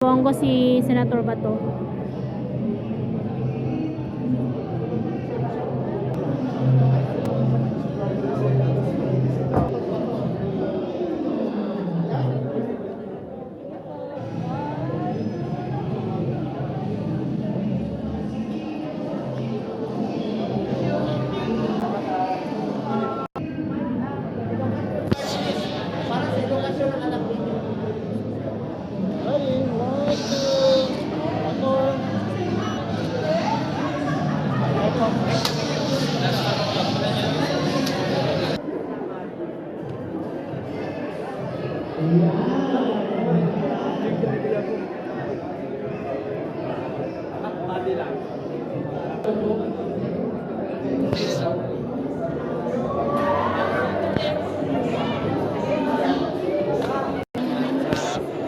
Bongo si Senator Bato.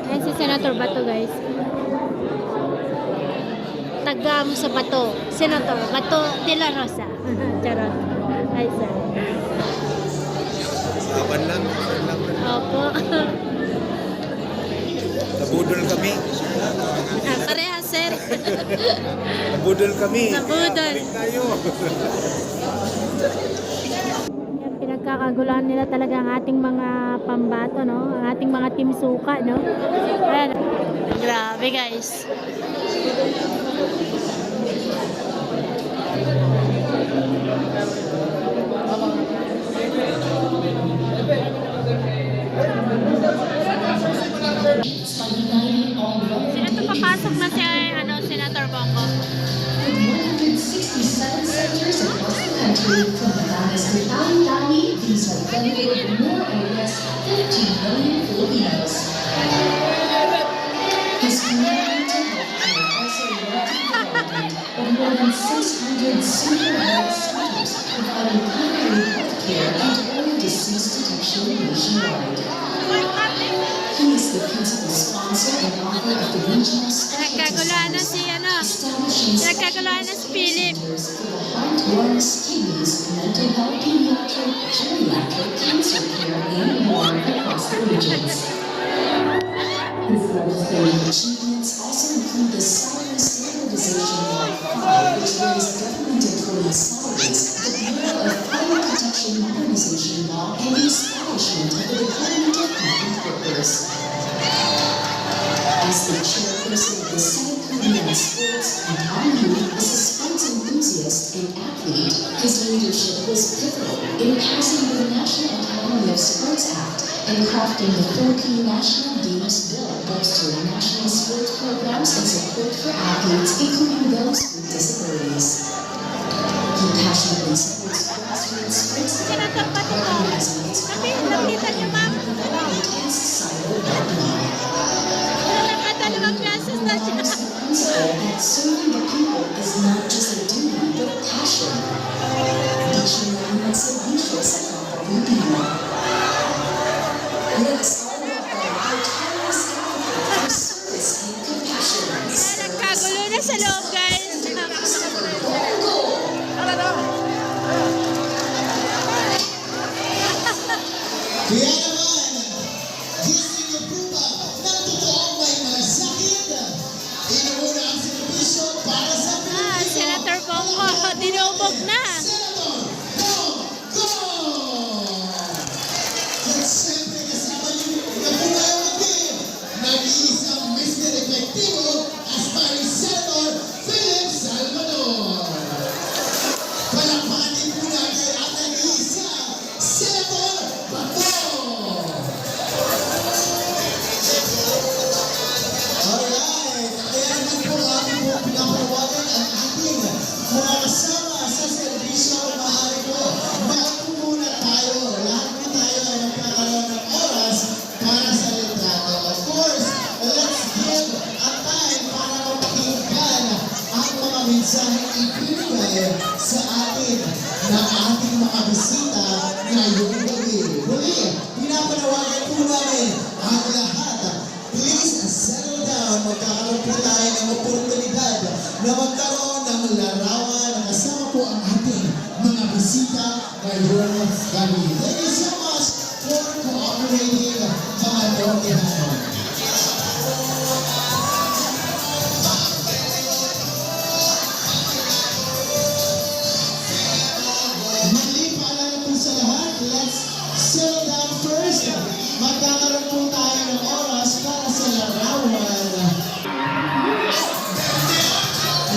Ayan si Senator Bato, guys. Taga mo sa Bato. Senator Bato de la Rosa. Charot. Ay, sir. Laban lang. Opo. Nabudol kami. Pareha, sir. Nabudol kami. Nabudol. Balik tayo. Yan, pinagkakaguluhan nila talaga ang ating mga pambato, no? Ang ating mga team suka, no? Ayan. Grabe, guys. Sino to papasok na si Senator Bongo? 167 centers across the country, from Batanes to Tawi-Tawi, these have benefited more or less 15 million Filipinos. His community healthcare also led to development of more than 600 senior health centers, providing primary health care and early disease detection nationwide. He is the principal sponsor and author of the regional Nagkaguluhan na si Nagkaguluhan na si Philip. for the heart, lungs, kidneys, mental health, pediatric, geriatric, cancer care, and more across the regions. His legislative achievements also include the Salary Standardization Law 5, which raised government employees' salaries, the Bureau of Fire Protection Modernization Law, and the establishment of the Department of Public Workers. As the chairperson of the Senate Committee on Sports and Our Youth is a sports enthusiast and athlete, his leadership was pivotal in passing the National Academy of Sports Act and crafting the Philippine National Games Bill, bolstering national sports programs and support for athletes, including those with disabilities. He passionately supports grassroots sports development, recognizing its power in and societal well-being. Dalawang classes na siya. That serving the people is not just a duty, but a passion. Dictionary ng servicio sa kapwa-Pilipino. Let us all welcome our tireless advocate for service and compassion. Nagkagulo na sa loob, guys. Kaya naman, gising niyo po ba ng totoong may malasakit? Inuuna ang servisyo para sa Pilipino. Senator Bongo, dinubog na. Senator Bongo! At siyempre kasama niyo na po kayo natin, nag-iisang Mr. Efectivo as pari Senator Philip Salvador. Palakpakan din po natin ang nag-iisang Senator Bato! Alright, kaya naman po ating po pinapanawagan ang ating mga kasama sa serbisyo. Maaari po, maupo muna tayo. Lahat po tayo ay magkakaroon ng oras para sa litrato. Of course, let's give a time para mapakinggan ang mga mensaheng ibibigay sa atin ng ating mga bisita ngayong gabi. Muli, pinapanawagan po namin ang lahat. Please settle down. Magkakaroon po tayo ng oportunidad na magkaroon ng larawan na kasama po ang ating mga bisita ngayong gabi. Thank you so much for cooperating, mga Dorothy Hammond.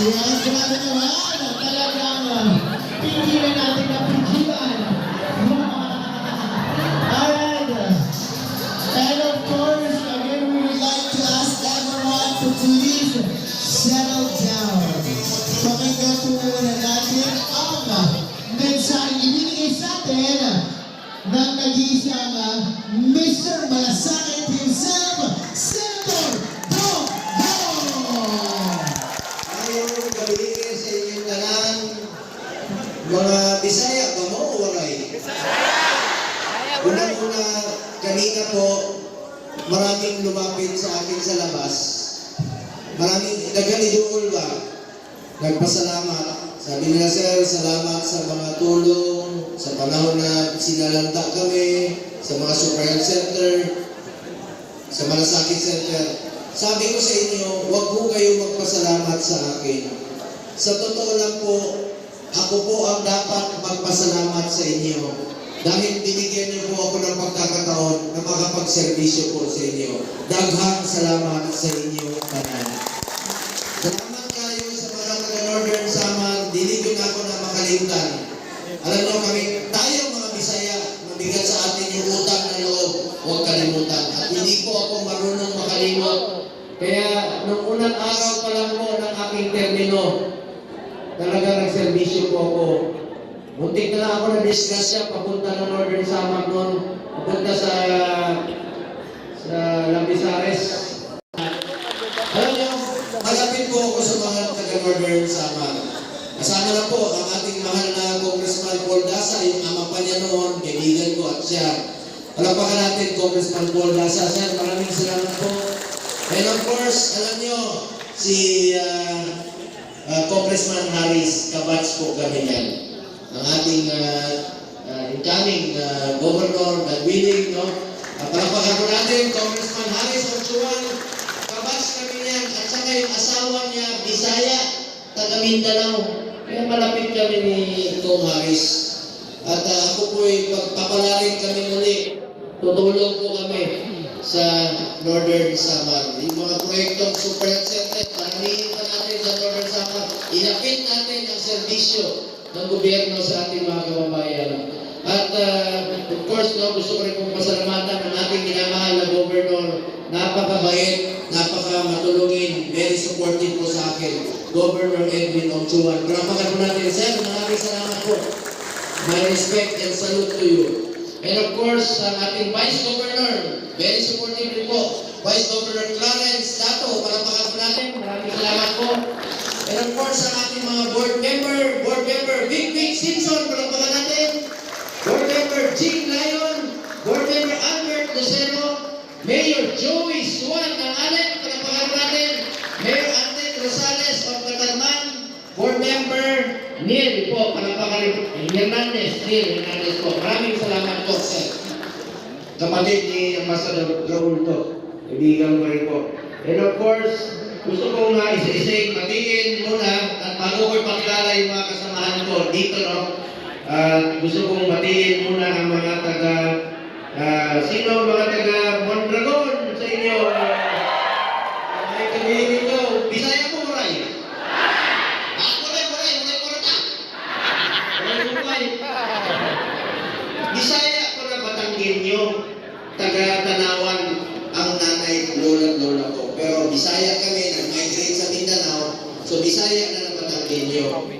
Yes, grabe naman. Talagang pigilan natin na pigilan. Alright. And of course, again, we would like to ask everyone to please settle down. Pakinggan po muna natin ang mensaheng ibinigay sa atin ng nag-iisang Mr. Malasakit himself, Senator Dong Dong! Ayaw gabihin sa inyong tanan, mga Bisaya ba mo o waray? Unang-una, kanina po, maraming lumapit sa akin sa labas. Maraming nagalidool ba? Nagpasalamat. Sabi nila, sir, salamat sa mga tulong, sa panahon na sinalanta kami, sa mga super health center, sa Malasakit Center. Sabi ko sa inyo, huwag po kayo magpasalamat sa akin. Sa totoo lang po, ako po ang dapat magpasalamat sa inyo. Dahil binigyan niyo po ako ng pagkakataon na makapagserbisyo po sa inyo. Daghang salamat sa inyo tanan. Salamat kayo sa mga taga-Northern Samar, dili ko na ako na makalimtan. Alam niyo kami, tayo mga Bisaya, mabigat sa atin yung utang na loob, huwag kalimutan. At hindi po ako marunong makalimot. Kaya nung unang araw pa lang po ng aking termino, talaga nagserbisyo po ako. Muntik na lang ako na disgrasya, papunta ng Northern Samar noon, papunta sa Lampisares. Alam niyo, malapit po ako sa mga taga-Northern Samar. Kasama na po ang ating mahal na Congressman Paul Dasa, yung ama pa niya noon, kaibigan ko at siya. Palapakan natin, Congressman Paul Dasa. Sir, maraming salamat po. And of course, alam niyo, si Congressman Harris, kabatch po kami yan. Ang ating incoming governor, God willing, no? Palapakan po natin, Congressman Harris Ochoan, kabatch kami yan. At saka yung asawa niya, Bisaya, taga Mindanao. Kaya malapit kami ni Kong Harris. At ako po'y pagpapalarin kami muli. Tutulong po kami sa Northern Samar. Yung mga proyektong super health center, panalihin pa natin sa Northern Samar. Inapit natin ang serbisyo ng gobyerno sa ating mga kababayan. At of course, no, gusto ko rin pong pasalamatan ang ating minamahal na governor. Napakabait, napakamatulungin, very supportive po sa akin. Governor Edwin Ochoan. Palapakan po natin, sir, maraming salamat po. My respect and salute to you. And of course, ang ating Vice Governor, very supportive rin po. Vice Governor Clarence Dato, palapakan po natin. Maraming salamat po. And of course, ang ating mga board member, Vic Simpson, palapakan natin. Board member Jing Lyon, board member Albert Lucero, Mayor Joey Suan ng Allen, palapakan po natin. Mayor Antet Rosales of Catarman, board member Neil po, palapakan Hernandez po. Maraming salamat po, sir. Kapatid ni Ambassador Raul to. Ibigan ko rin po. And of course, gusto ko nga isa-ising matiin muna at bago ko ipakilala yung mga kasamahan ko dito, no? Gusto kong matiin muna ang mga taga sino mga taga Mondragon sa inyo? Ay, kabihin nyo. Bisaya po, Moray. Moray, Porta. Moray. Bisaya ko na Batanggenyo. Taga Tanawan ang nanay, lola ko. Pero Bisaya kami, nag-migrate sa Mindanao. So Bisaya na Batanggenyo.